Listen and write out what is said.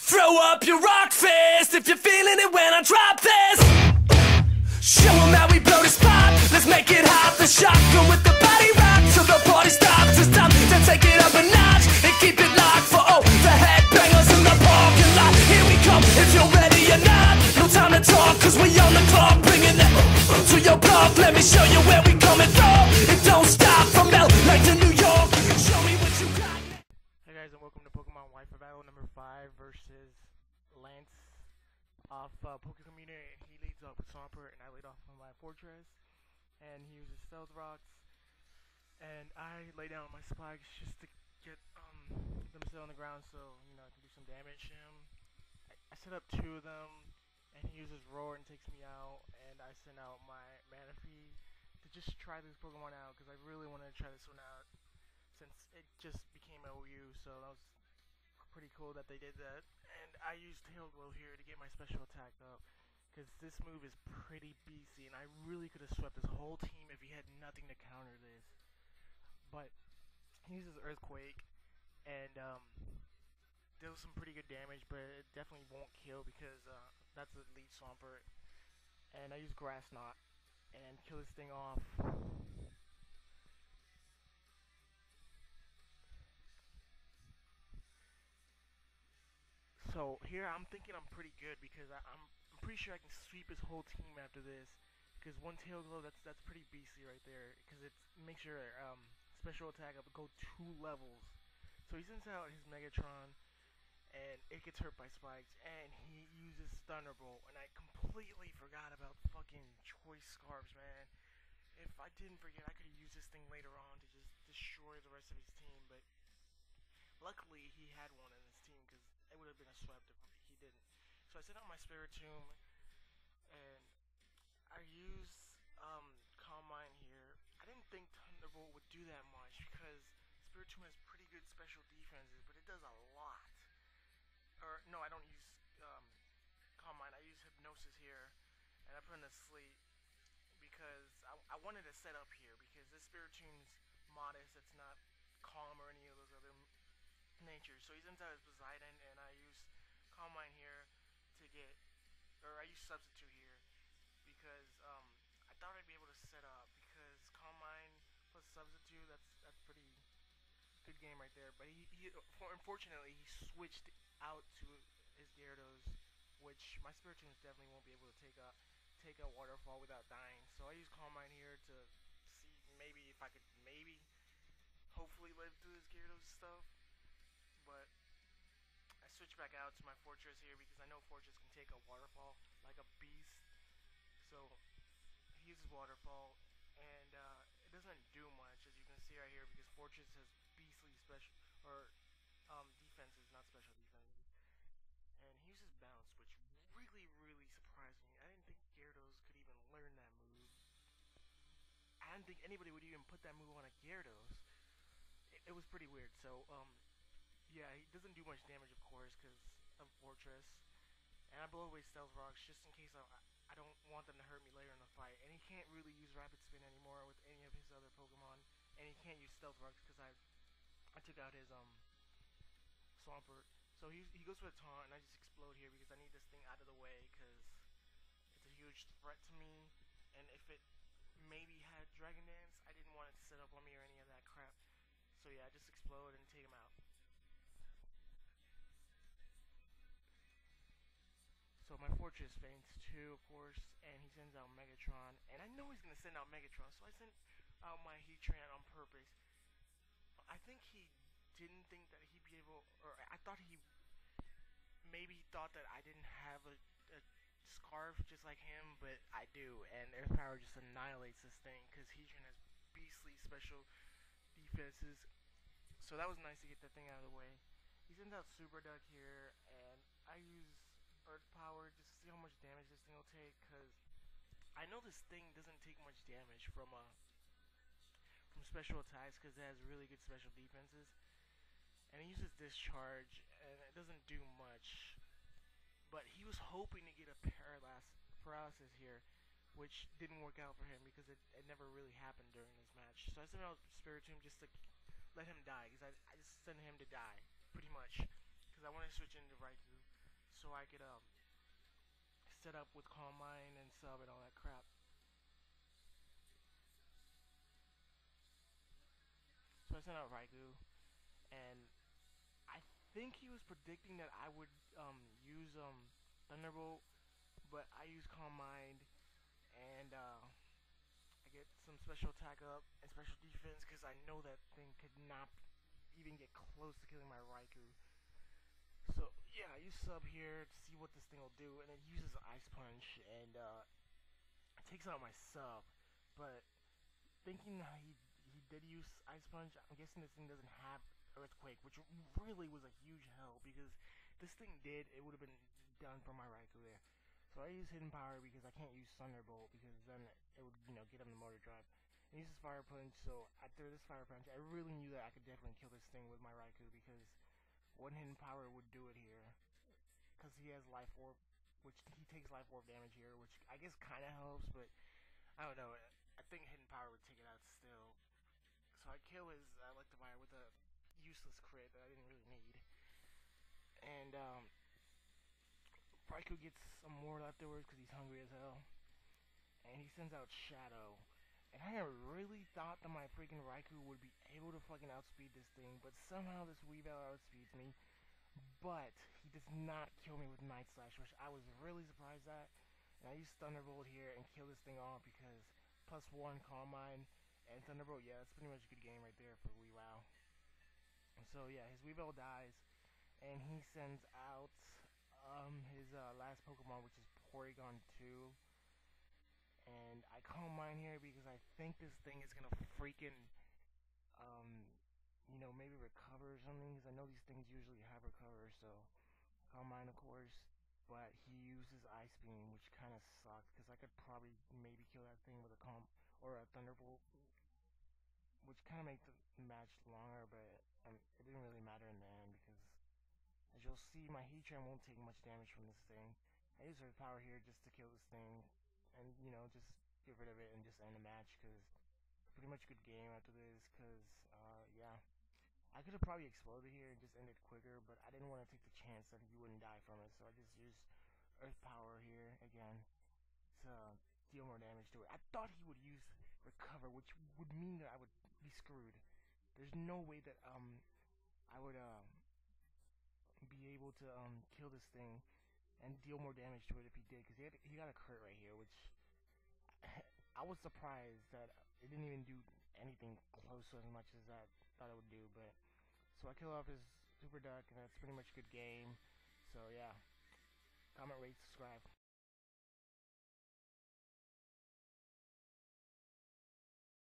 Throw up your rock fist if you're feeling it when I drop this. Show 'em how we blow this spot. Let's make it hot. The shotgun with the body rock till the party stops. It's time to take it up a notch and keep it locked for the headbangers in the parking lot. Here we come if you're ready or not. No time to talk 'cause we on the clock. Bringing it to your block. Let me show you where we coming from. It don't stop from LA to New York. Show me what you got. Hey guys, and welcome to Pokemon Wifi battle number 5 versus Lance off pokecommunity. He leads off with Swampert, and I lead off on my Fortress, and he uses Stealth Rocks, and I lay down my spikes just to get them still on the ground, so you know I can do some damage to him. I set up 2 of them, and he uses Roar and takes me out, and I send out my Manaphy to just try this Pokemon out because I really wanted to try this one out since it just became OU, so that was pretty cool that they did that. And I used Tail Glow here to get my special attack up, because this move is pretty beastly, and I really could have swept his whole team if he had nothing to counter this. But he uses Earthquake, and deals some pretty good damage, but it definitely won't kill because that's the lead Swampert. And I use Grass Knot and kill this thing off. So here I'm thinking I'm pretty good because I'm pretty sure I can sweep his whole team after this. Because one Tail Glow, that's pretty beastly right there. Because it makes your special attack up go 2 levels. So he sends out his Megatron, and it gets hurt by spikes, and he uses Thunderbolt. And I completely forgot about fucking Choice Scarves, man. If I didn't forget, I could have used this thing later on to just destroy the rest of his team. But luckily he had one in his team, because it would have been a swept if he didn't. So I sent out my Spiritomb, and I use Calm Mind here. I didn't think Thunderbolt would do that much because Spiritomb has pretty good special defenses, but it does a lot. Or no, I don't use Calm Mind. I use Hypnosis here, and I put him to sleep because I wanted to set up here because this Spiritomb's modest. It's not calm or any of those other nature. So he sends out his Poseidon, and I use Calm Mind here to get, or I use Substitute here because I thought I'd be able to set up because Calm Mind plus Substitute, that's pretty good game right there. But he unfortunately he switched out to his Gyarados, which my Spiritombs definitely won't be able to take a Waterfall without dying. So I use Calm Mind here to see maybe if I could hopefully live through this Gyarados stuff. But I switch back out to my Fortress here because I know Fortress can take a Waterfall like a beast. So he uses Waterfall, and it doesn't do much, as you can see right here, because Fortress has beastly special defenses, not special defenses. And he uses Bounce, which really surprised me. I didn't think Gyarados could even learn that move. I didn't think anybody would even put that move on a Gyarados. It was pretty weird. So yeah, he doesn't do much damage, of course, because of Fortress. And I blow away Stealth Rocks just in case I don't want them to hurt me later in the fight. And he can't really use Rapid Spin anymore with any of his other Pokemon. And he can't use Stealth Rocks because I took out his Swampert. So he goes for a taunt, and I just explode here because I need this thing out of the way because it's a huge threat to me. And if it maybe had Dragon Dance, I didn't want it to set up on me or any of that crap. So yeah, I just explode and take him out. So my Fortress faints too, of course, and he sends out Megatron, and I know he's gonna send out Megatron, so I sent out my Heatran on purpose. I think he didn't think that he'd be able, or I thought he maybe thought that I didn't have a Scarf just like him, but I do, and Earth Power just annihilates this thing because Heatran has beastly special defenses. So that was nice to get that thing out of the way. He sends out Super Duck here, and I use Earth Power just to see how much damage this thing will take, because I know this thing doesn't take much damage from special attacks because it has really good special defenses. And he uses Discharge, and it doesn't do much. But he was hoping to get a paralysis here, which didn't work out for him because it never really happened during this match. So I sent out Spiritomb just to let him die, because I just sent him to die, pretty much, because I want to switch into Raikou. so I could set up with Calm Mind and sub and all that crap. So I sent out Raikou, and I think he was predicting that I would use Thunderbolt, but I use Calm Mind, and I get some special attack up and special defense because I know that thing could not even get close to killing my Raikou. So yeah, I use sub here to see what this thing will do, and it uses Ice Punch and it takes out my sub. But thinking he did use Ice Punch, I'm guessing this thing doesn't have Earthquake, which really was a huge help because this thing did, it would have been done for my Raikou there. So I use Hidden Power because I can't use Thunderbolt because then it would, get him the Motor Drive. And uses Fire Punch, so after this Fire Punch, I really knew that I could definitely kill this thing with my Raikou because one Hidden Power would do it here. Because he has Life Orb, which he takes Life Orb damage here, which I guess kind of helps, but I don't know. I think Hidden Power would take it out still. So I kill his Electivire with a useless crit that I didn't really need. And Raikou gets some more afterwards because he's hungry as hell. And he sends out Shadow. And I really thought that my freaking Raikou would be able to fucking outspeed this thing, but somehow this Weavile outspeeds me. But he does not kill me with Night Slash, which I was really surprised at. And I use Thunderbolt here and kill this thing off because +1 Calm Mind and Thunderbolt, yeah, that's pretty much a good game right there for Weavile. So yeah, his Weavile dies, and he sends out his last Pokemon, which is Porygon 2. And I Calm Mind here because I think this thing is gonna freaking, maybe recover or something. Because I know these things usually have recover, so Calm Mind, of course. But he uses Ice Beam, which kind of sucks because I could probably maybe kill that thing with a or a Thunderbolt, which kind of makes the match longer. But it didn't really matter in the end because, as you'll see, my Heatran won't take much damage from this thing. I use Earth Power here just to kill this thing, and just get rid of it and just end the match because pretty much a good game after this. Because yeah, I could have probably exploded here and just ended quicker, but I didn't want to take the chance that he wouldn't die from it, so I just used Earth Power here again to deal more damage to it. I thought he would use Recover, which would mean that I would be screwed. There's no way that I would be able to kill this thing and deal more damage to it if he did, because he got a crit right here, which I was surprised that it didn't even do anything close to as much as I thought it would do. But so I kill off his Super Duck, and that's pretty much a good game. So yeah, comment, rate, subscribe.